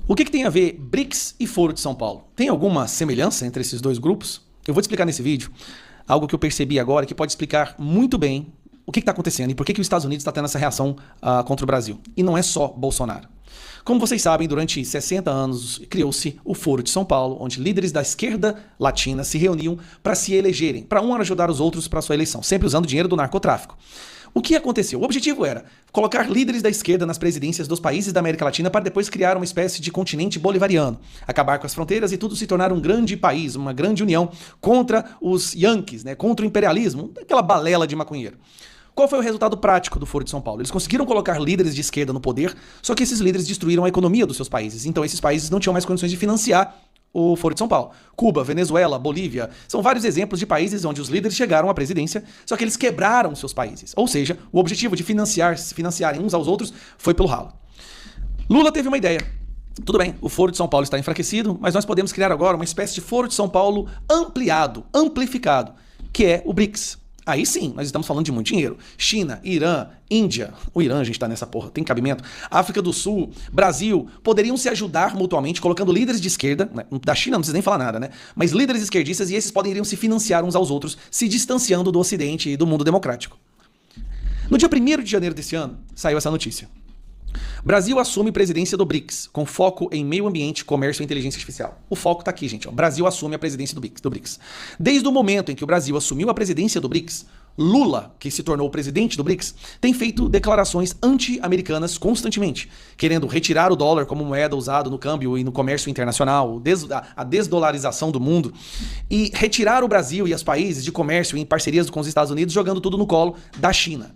O que tem a ver BRICS e Foro de São Paulo? Tem alguma semelhança entre esses dois grupos? Eu vou te explicar nesse vídeo algo que eu percebi agora que pode explicar muito bem o que está acontecendo e por que os Estados Unidos está tendo essa reação contra o Brasil. E não é só Bolsonaro. Como vocês sabem, durante 60 anos criou-se o Foro de São Paulo, onde líderes da esquerda latina se reuniam para se elegerem, para um ajudar os outros para a sua eleição, sempre usando dinheiro do narcotráfico. O que aconteceu? O objetivo era colocar líderes da esquerda nas presidências dos países da América Latina para depois criar uma espécie de continente bolivariano, acabar com as fronteiras e tudo se tornar um grande país, uma grande união contra os Yankees, contra o imperialismo, aquela balela de maconheiro. Qual foi o resultado prático do Foro de São Paulo? Eles conseguiram colocar líderes de esquerda no poder, só que esses líderes destruíram a economia dos seus países. Então esses países não tinham mais condições de financiar o Foro de São Paulo. Cuba, Venezuela, Bolívia, são vários exemplos de países onde os líderes chegaram à presidência, só que eles quebraram seus países. Ou seja, o objetivo de se financiarem uns aos outros foi pelo ralo. Lula teve uma ideia. Tudo bem, o Foro de São Paulo está enfraquecido, mas nós podemos criar agora uma espécie de Foro de São Paulo amplificado, que é o BRICS. Aí sim, nós estamos falando de muito dinheiro. China, Irã, Índia, o Irã a gente tá nessa porra, tem cabimento. África do Sul, Brasil, poderiam se ajudar mutuamente, colocando líderes de esquerda, da China não precisa nem falar nada, mas líderes esquerdistas, e esses poderiam se financiar uns aos outros, se distanciando do Ocidente e do mundo democrático. No dia 1º de janeiro desse ano, saiu essa notícia. Brasil assume presidência do BRICS, com foco em meio ambiente, comércio e inteligência artificial. O foco tá aqui, gente. Brasil assume a presidência do BRICS. Desde o momento em que o Brasil assumiu a presidência do BRICS, Lula, que se tornou o presidente do BRICS, tem feito declarações anti-americanas constantemente, querendo retirar o dólar como moeda usada no câmbio e no comércio internacional, a desdolarização do mundo, e retirar o Brasil e os países de comércio em parcerias com os Estados Unidos, jogando tudo no colo da China.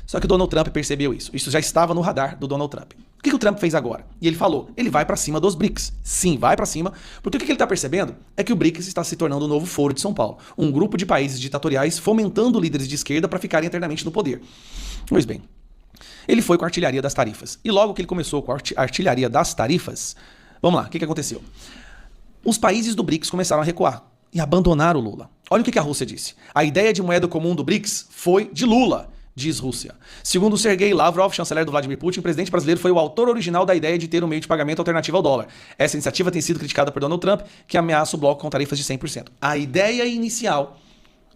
Só que o Donald Trump percebeu isso. Isso já estava no radar do Donald Trump. O que o Trump fez agora? E ele falou, ele vai pra cima dos BRICS. Sim, vai pra cima, porque o que ele tá percebendo é que o BRICS está se tornando o novo Foro de São Paulo. Um grupo de países ditatoriais fomentando líderes de esquerda para ficarem eternamente no poder. Pois bem, ele foi com a artilharia das tarifas. E logo que ele começou com a artilharia das tarifas, vamos lá, o que aconteceu? Os países do BRICS começaram a recuar e abandonar o Lula. Olha o que a Rússia disse. A ideia de moeda comum do BRICS foi de Lula, diz Rússia. Segundo Sergei Lavrov, chanceler do Vladimir Putin, o presidente brasileiro foi o autor original da ideia de ter um meio de pagamento alternativo ao dólar. Essa iniciativa tem sido criticada por Donald Trump, que ameaça o bloco com tarifas de 100%. A ideia inicial,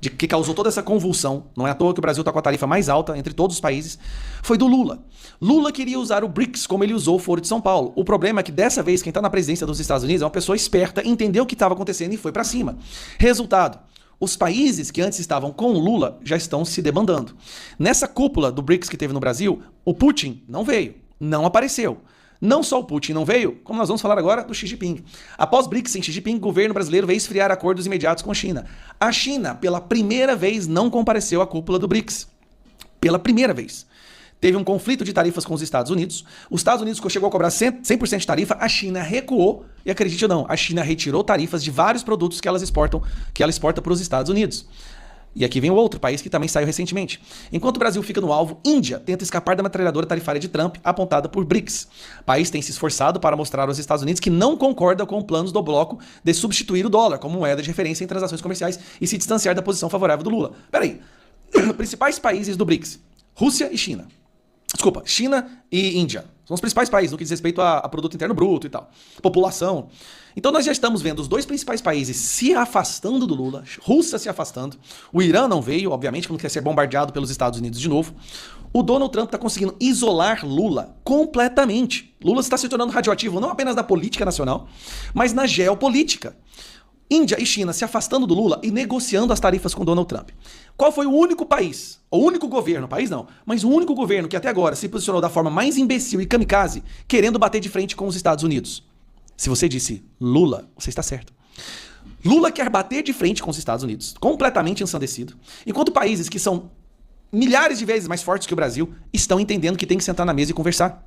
que causou toda essa convulsão, não é à toa que o Brasil está com a tarifa mais alta entre todos os países, foi do Lula. Lula queria usar o BRICS como ele usou o Foro de São Paulo. O problema é que dessa vez quem está na presidência dos Estados Unidos é uma pessoa esperta, entendeu o que estava acontecendo e foi para cima. Resultado. Os países que antes estavam com o Lula já estão se debandando. Nessa cúpula do BRICS que teve no Brasil, o Putin não veio, não apareceu. Não só o Putin não veio, como nós vamos falar agora do Xi Jinping. Após BRICS sem Xi Jinping, o governo brasileiro veio esfriar acordos imediatos com a China. A China, pela primeira vez, não compareceu à cúpula do BRICS. Pela primeira vez. Teve um conflito de tarifas com os Estados Unidos. Os Estados Unidos chegou a cobrar 100% de tarifa, a China recuou, e acredite ou não, a China retirou tarifas de vários produtos que ela exporta para os Estados Unidos. E aqui vem o outro país que também saiu recentemente. Enquanto o Brasil fica no alvo, Índia tenta escapar da metralhadora tarifária de Trump, apontada por BRICS. O país tem se esforçado para mostrar aos Estados Unidos que não concorda com planos do bloco de substituir o dólar como moeda de referência em transações comerciais e se distanciar da posição favorável do Lula. Peraí, principais países do BRICS, Rússia e China. Desculpa, China e Índia. São os principais países no que diz respeito a produto interno bruto e tal. População. Então nós já estamos vendo os dois principais países se afastando do Lula, Rússia se afastando, o Irã não veio, obviamente, porque não quer ser bombardeado pelos Estados Unidos de novo. O Donald Trump está conseguindo isolar Lula completamente. Lula está se tornando radioativo não apenas na política nacional, mas na geopolítica. Índia e China se afastando do Lula e negociando as tarifas com Donald Trump. Qual foi o único país, o único governo, país não, mas o único governo que até agora se posicionou da forma mais imbecil e kamikaze, querendo bater de frente com os Estados Unidos? Se você disse Lula, você está certo. Lula quer bater de frente com os Estados Unidos, completamente ensandecido, enquanto países que são milhares de vezes mais fortes que o Brasil estão entendendo que tem que sentar na mesa e conversar.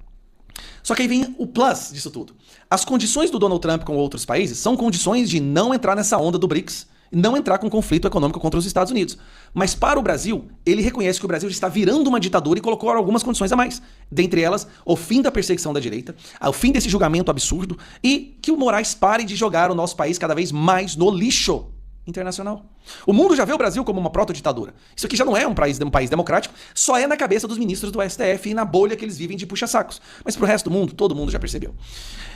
Só que aí vem o plus disso tudo. As condições do Donald Trump com outros países são condições de não entrar nessa onda do BRICS, não entrar com conflito econômico contra os Estados Unidos. Mas para o Brasil, ele reconhece que o Brasil está virando uma ditadura e colocou algumas condições a mais. Dentre elas, o fim da perseguição da direita, o fim desse julgamento absurdo e que o Moraes pare de jogar o nosso país cada vez mais no lixo. internacional. O mundo já vê o Brasil como uma proto-ditadura. Isso aqui já não é um país democrático, só é na cabeça dos ministros do STF e na bolha que eles vivem de puxa-sacos. Mas pro resto do mundo, todo mundo já percebeu.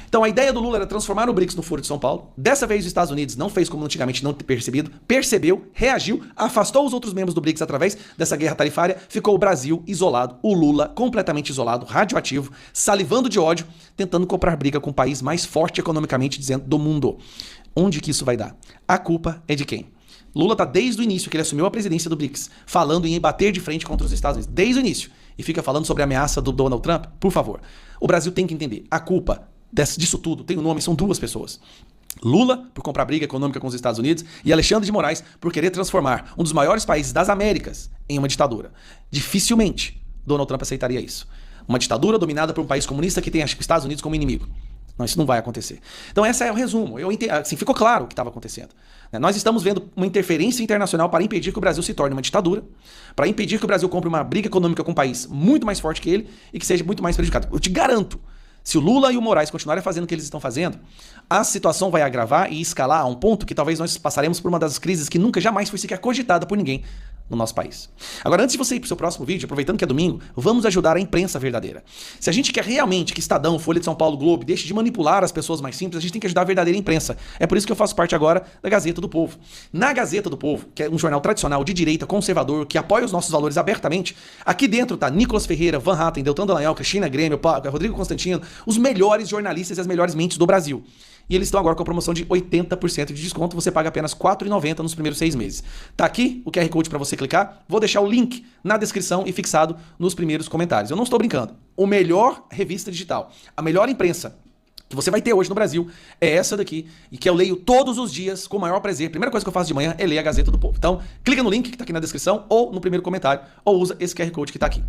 Então a ideia do Lula era transformar o BRICS no Foro de São Paulo. Dessa vez os Estados Unidos não fez como antigamente não ter percebido, percebeu, reagiu, afastou os outros membros do BRICS através dessa guerra tarifária, ficou o Brasil isolado, o Lula completamente isolado, radioativo, salivando de ódio, tentando comprar briga com o país mais forte economicamente dizendo do mundo. Onde que isso vai dar? A culpa é de quem? Lula tá desde o início que ele assumiu a presidência do BRICS, falando em bater de frente contra os Estados Unidos, desde o início, e fica falando sobre a ameaça do Donald Trump. Por favor, o Brasil tem que entender, a culpa disso tudo tem um nome, são duas pessoas. Lula, por comprar briga econômica com os Estados Unidos, e Alexandre de Moraes, por querer transformar um dos maiores países das Américas em uma ditadura. Dificilmente Donald Trump aceitaria isso. Uma ditadura dominada por um país comunista que tem os Estados Unidos como inimigo. Não, isso não vai acontecer. Então esse é o resumo. Assim, ficou claro o que estava acontecendo. Nós estamos vendo uma interferência internacional para impedir que o Brasil se torne uma ditadura, para impedir que o Brasil compre uma briga econômica com um país muito mais forte que ele e que seja muito mais prejudicado. Eu te garanto, se o Lula e o Moraes continuarem fazendo o que eles estão fazendo, a situação vai agravar e escalar a um ponto que talvez nós passaremos por uma das crises que nunca jamais foi sequer cogitada por ninguém no nosso país. Agora, antes de você ir para o seu próximo vídeo, aproveitando que é domingo, vamos ajudar a imprensa verdadeira. Se a gente quer realmente que Estadão, Folha de São Paulo, Globo deixe de manipular as pessoas mais simples, a gente tem que ajudar a verdadeira imprensa. É por isso que eu faço parte agora da Gazeta do Povo. Na Gazeta do Povo, que é um jornal tradicional de direita, conservador, que apoia os nossos valores abertamente, aqui dentro tá Nicolas Ferreira, Van Hatten, Deltan Dallagnol, Cristina Grêmio, Rodrigo Constantino, os melhores jornalistas e as melhores mentes do Brasil. E eles estão agora com a promoção de 80% de desconto, você paga apenas R$ 4,90 nos primeiros 6 meses. Tá aqui o QR Code para você clicar, vou deixar o link na descrição e fixado nos primeiros comentários. Eu não estou brincando, a melhor revista digital, a melhor imprensa que você vai ter hoje no Brasil é essa daqui, e que eu leio todos os dias com o maior prazer. A primeira coisa que eu faço de manhã é ler a Gazeta do Povo. Então, clica no link que está aqui na descrição, ou no primeiro comentário, ou usa esse QR Code que está aqui.